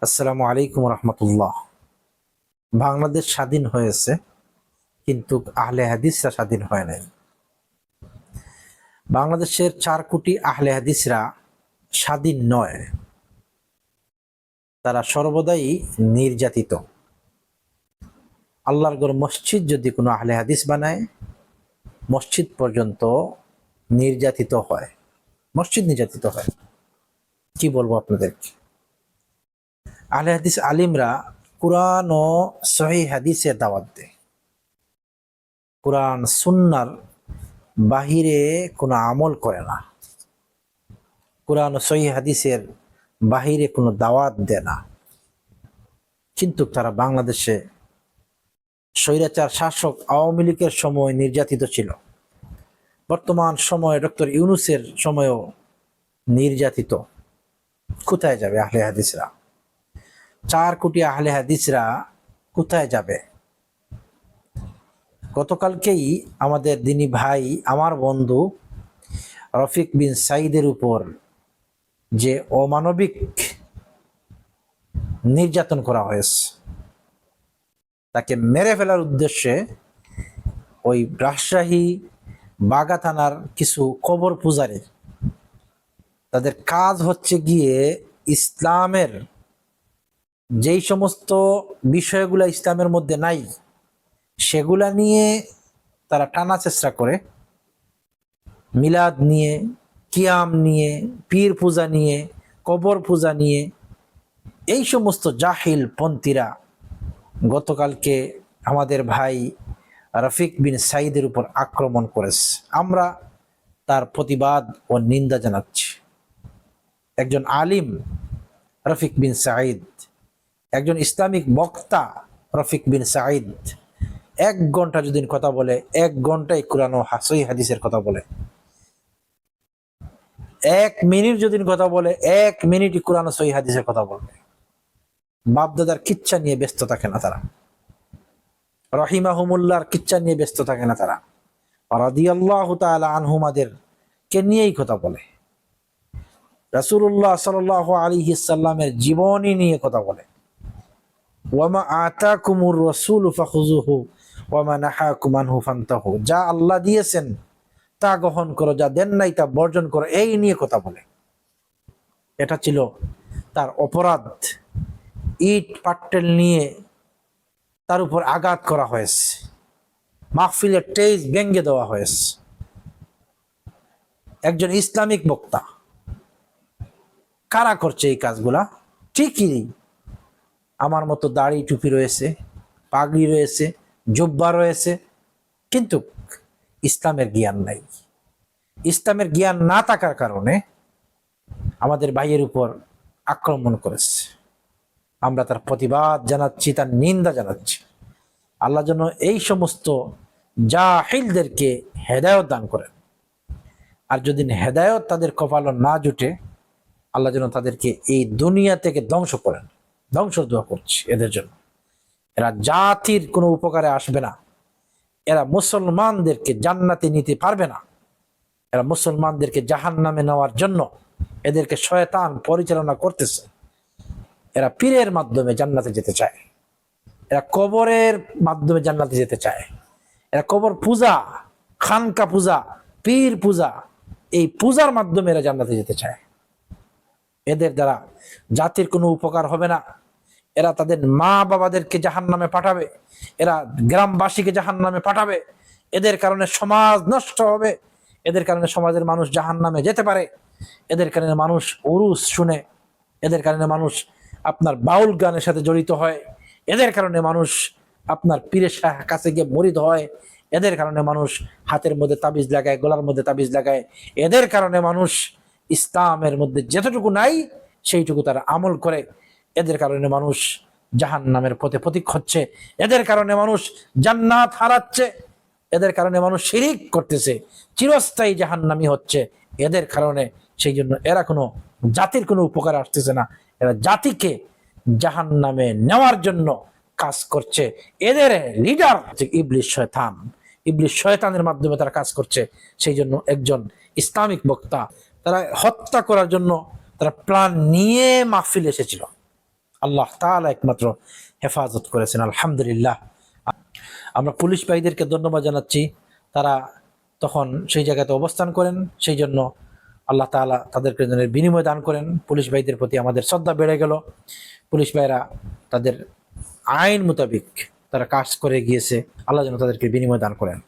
আসসালামু আলাইকুম রহমতুল্লাহ। বাংলাদেশ স্বাধীন হয়েছে, কিন্তু আহলে হাদিসরা স্বাধীন হয় নাই। বাংলাদেশের 4 কোটি আহলে হাদিসরা স্বাধীন নয়, তারা সর্বদাই নির্যাতিত। আল্লাহর ঘর মসজিদ যদি কোনো আহলে হাদিস বানায়, মসজিদ পর্যন্ত নির্যাতিত হয়, মসজিদ নির্যাতিত হয়। কি বলবো আপনাদেরকে? আহলে হাদিস আলিমরা কুরআন ও সহিহ হাদিসের দাওয়াত দেয়, কুরআন সুন্নার বাহিরে কোনো আমল করে না, কুরআন ও সহিহ হাদিসের বাহিরে কোনো দাওয়াত দেয় না। কিন্তু তারা বাংলাদেশে স্বৈরাচার শাসক আওয়ামী লীগের সময় নির্যাতিত ছিল, বর্তমান সময়ে ডক্টর ইউনূসের সময়ও নির্যাতিত। কোথায় যাবে আহলে হাদিসরা? 4 কোটি আহলে হাদিসরা কোথায় যাবে? গতকালকেই আমাদের দিনী ভাই, আমার বন্ধু রফিক বিন সাইদের উপর যে অমানবিক নির্যাতন করা হয়েছে, তাকে মেরে ফেলার উদ্দেশ্যে ওই রাজশাহী বাগা থানার কিছু কবর পূজারী, তাদের কাজ হচ্ছে গিয়ে ইসলামের যেই সমস্ত বিষয়গুলো ইসলামের মধ্যে নাই সেগুলা নিয়ে তারা টানা চেষ্টা করে। মিলাদ নিয়ে, কিয়াম নিয়ে, পীর পূজা নিয়ে, কবর পূজা নিয়ে এই সমস্ত জাহিল পন্থীরা গতকালকে আমাদের ভাই রফিক বিন সাইদের উপর আক্রমণ করেছে। আমরা তার প্রতিবাদ ও নিন্দা জানাচ্ছি। একজন আলিম রফিক বিন সাইদ, একজন ইসলামিক বক্তা রফিক বিন সাইদ 1 ঘন্টা যদি কথা বলে, 1 ঘন্টায় কোরআন ও সহিহ হাদিসের কথা বলে। 1 মিনিট যদি কথা বলে, 1 মিনিটই কোরআন ও সহিহ হাদিসের কথা বলবে। বাপদাদার কিচ্ছা নিয়ে ব্যস্ত থাকে না তারা, রহিমাহুমুল্লাহর কিচ্ছা নিয়ে ব্যস্ত থাকে না তারা, রাদিয়াল্লাহু তাআলা আনহুমাদের কে নিয়েই কথা বলে। রাসূলুল্লাহ সাল্লাল্লাহু আলাইহি সাল্লামের জীবনী নিয়ে কথা বলে। ওয়ামা আতাকুমুর রাসূলু ফাখুযুহু ওয়ামা নাহাকুম আনহু ফান্তাহু, যা আল্লাহ দিয়েছেন তা গ্রহণ করো, যা দেন নাই তা বর্জন করো, এই নিয়ে কথা বলে। এটা ছিল তার অপরাধ। ইট পাট্টেল নিয়ে তার উপর আঘাত করা হয়েছে, মাহফিলের টেজ ভেঙে দেওয়া হয়েছে। একজন ইসলামিক বক্তা, কারা করছে এই কাজগুলা? ঠিকই আমার মতো দাড়ি টুপি রয়েছে, পাগড়ি রয়েছে, জুব্বা রয়েছে, কিন্তু ইসলামের জ্ঞান নাই। ইসলামের জ্ঞান না থাকার কারণে আমাদের ভাইয়ের উপর আক্রমণ করেছে। আমরা তার প্রতিবাদ জানাচ্ছি, তার নিন্দা জানাচ্ছি। আল্লাহ যেন এই সমস্ত জাহিলদেরকে হেদায়েত দান করেন, আর যদি হেদায়েত তাদের কপালে না জুটে, আল্লাহ যেন তাদেরকে এই দুনিয়া থেকে ধ্বংস করেন। ধ্বংস দোয়া করছি এদের জন্য। এরা জাতির কোনো উপকারে আসবে না, এরা মুসলমানদেরকে জান্নাতে নিতে পারবে না, এরা মুসলমানদেরকে জাহান্নামে নেওয়ার জন্য এদেরকে শয়তান পরিচালনা করতেছে। এরা পীরের মাধ্যমে জান্নাতে যেতে চায়, এরা কবরের মাধ্যমে জান্নাতে যেতে চায়, এরা কবর পূজা, খানকা পূজা, পীর পূজা, এই পূজার মাধ্যমে এরা জান্নাতে যেতে চায়। এদের দ্বারা জাতির কোনো উপকার হবে না। এরা তাদের মা বাবাদেরকে জাহান্নামে পাঠাবে, এরা গ্রামবাসীকে জাহান্নামে পাঠাবে। এদের কারণে সমাজ নষ্ট হবে, এদের কারণে সমাজের মানুষ জাহান্নামে যেতে পারে, এদের কারণে মানুষ উরুস শুনে, এদের কারণে মানুষ আপনার বাউল গানের সাথে জড়িত হয়, এদের কারণে মানুষ আপনার পীরের কাছে গিয়ে মুরিদ হয়, এদের কারণে মানুষ হাতের মধ্যে তাবিজ লাগায়, গলার মধ্যে তাবিজ লাগায়, এদের কারণে মানুষ ইসলামের মধ্যে যেতটুকু নাই সেইটুকু তারা আমল করে। এদের কারণে মানুষ জাহান্নামের পথে পথিক হচ্ছে, এদের কারণে মানুষ জান্নাত হারাচ্ছে, এদের কারণে মানুষ শিরিক করতেছে, চিরস্থায়ী জাহান্নামী হচ্ছে এদের কারণে। সেই জন্য এরা কোনো জাতির কোনো উপকারে আসতেছে না, এরা জাতিকে জাহান্নামে নেওয়ার জন্য কাজ করছে। এদের লিডার ইবলিস শয়তান, ইবলিস শয়তানের মাধ্যমে তারা কাজ করছে। সেই জন্য একজন ইসলামিক বক্তা তারা হত্যা করার জন্য তারা প্ল্যান নিয়ে মাহফিল এসেছিল। আল্লাহ তাআলা একমাত্র হেফাজত করেছেন। আলহামদুলিল্লাহ। আমরা পুলিশ ভাইদেরকে ধন্যবাদ জানাচ্ছি, তারা তখন সেই জায়গাতে অবস্থান করেন, সেই জন্য আল্লাহ তাআলা তাদেরকে বিনিময় দান করেন। পুলিশ ভাইদের প্রতি আমাদের শ্রদ্ধা বেড়ে গেল। পুলিশ ভাইরা তাদের আইন মোতাবেক তারা কাজ করে গিয়েছে, আল্লাহ যেন তাদেরকে বিনিময় দান করেন।